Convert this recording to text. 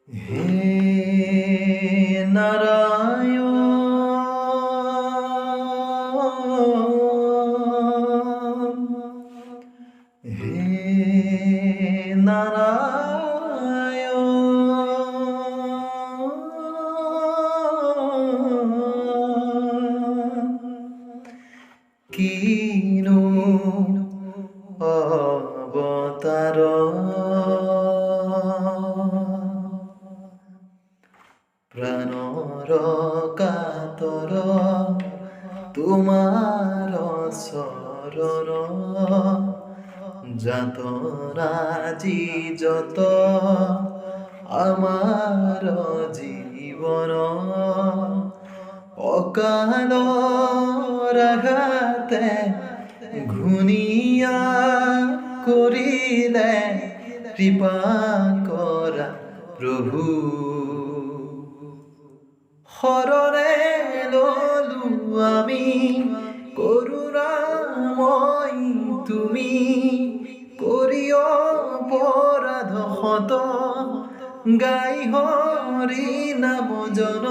হে নারায়ণ, হে নারায়ণ, কিনো অবতার প্রাণর কাতর তোমার শরণ যাতনাজি যত আমার জীবন অকাল রাঘাতে ঘুনিয়া করিলে কৃপা করা প্রভু হরণে ললু আমি করুণাময় তুমি করিও অপরাধ হত গাই হরি নাম জন